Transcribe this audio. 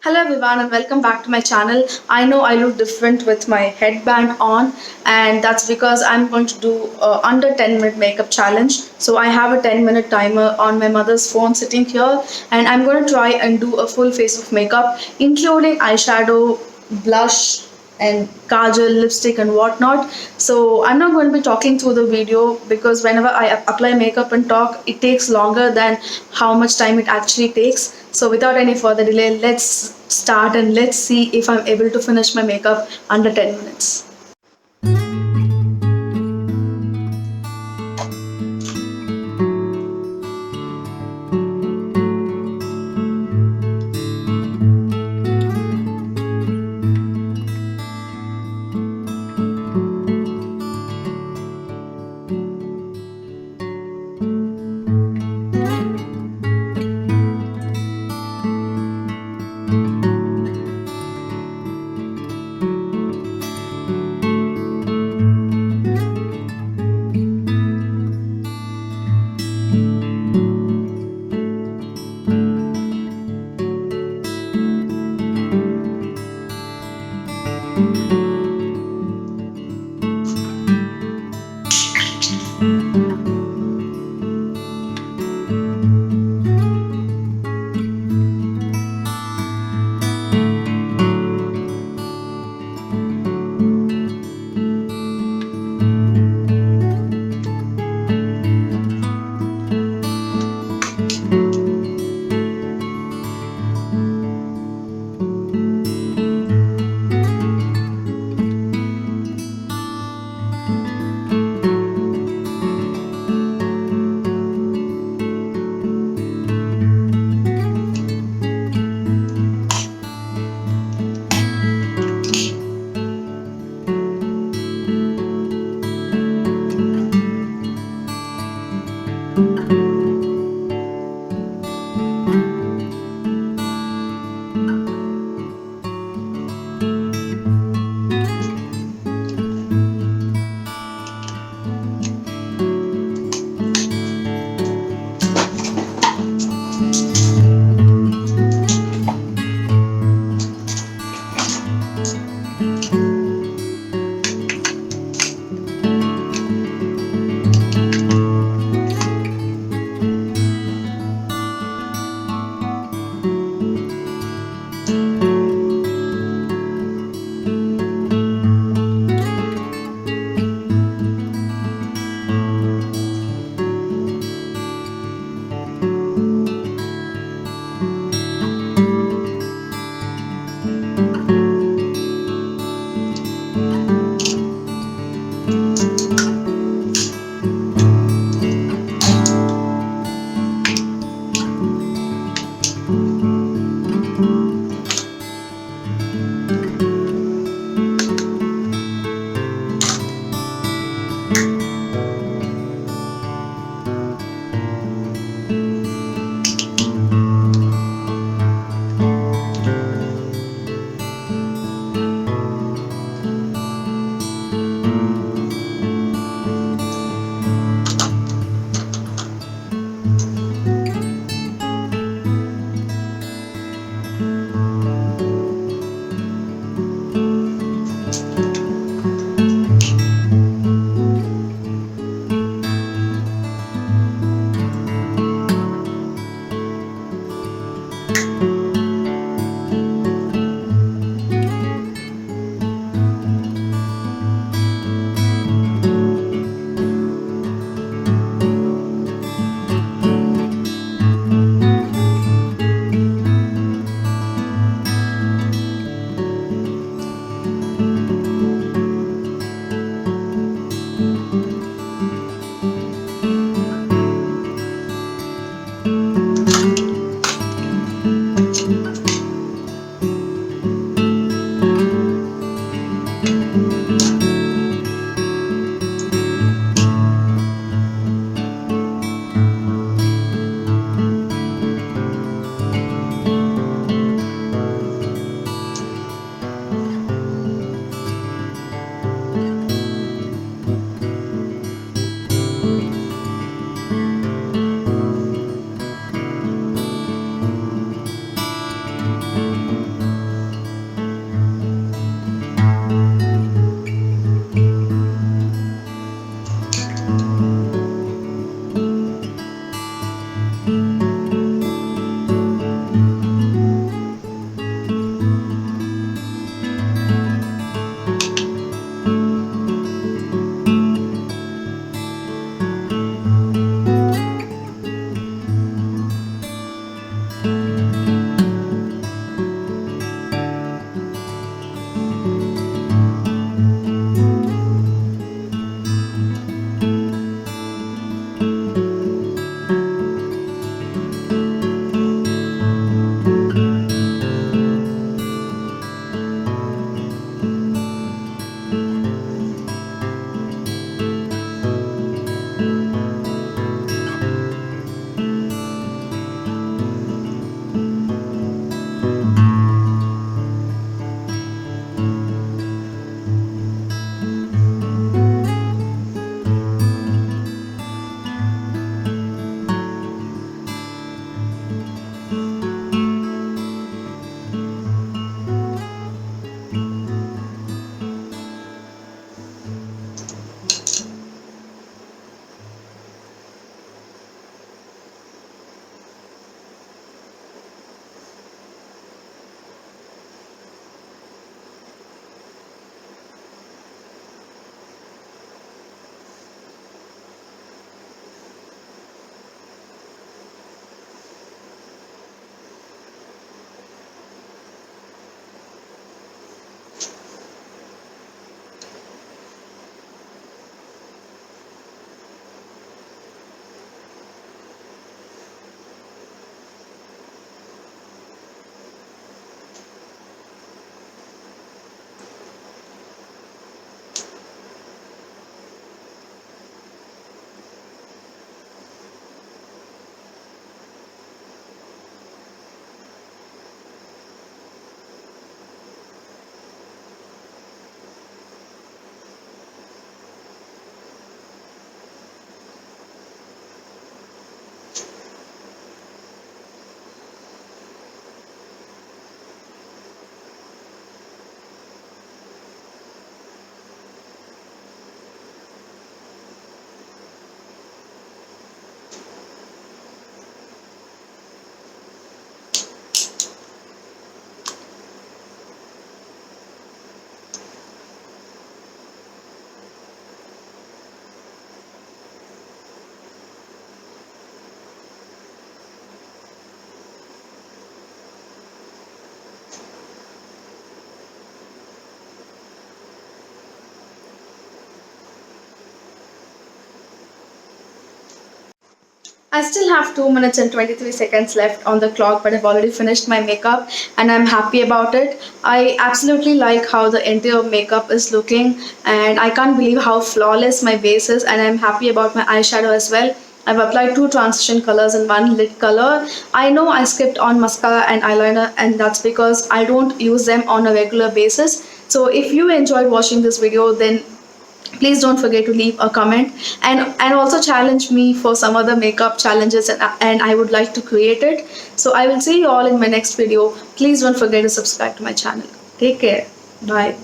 Hello everyone and welcome back to my channel. I know I look different with my headband on, and that's because I'm going to do under 10-minute makeup challenge. So I have a 10-minute timer on my mother's phone sitting here, and I'm going to try and do a full face of makeup including eyeshadow, blush and kajal, lipstick and whatnot. So I'm not going to be talking through the video because whenever I apply makeup and talk, it takes longer than how much time it actually takes. So without any further delay, let's start and let's see if I'm able to finish my makeup under 10 minutes. I still have 2 minutes and 23 seconds left on the clock, but I've already finished my makeup and I'm happy about it. I absolutely like how the entire makeup is looking, and I can't believe how flawless my base is, and I'm happy about my eyeshadow as well. I've applied two transition colors and one lid color. I know I skipped on mascara and eyeliner, and that's because I don't use them on a regular basis. So if you enjoyed watching this video, then please don't forget to leave a comment, and also challenge me for some other makeup challenges, and I would like to create it. So I will see you all in my next video. Please don't forget to subscribe to my channel. Take care. Bye.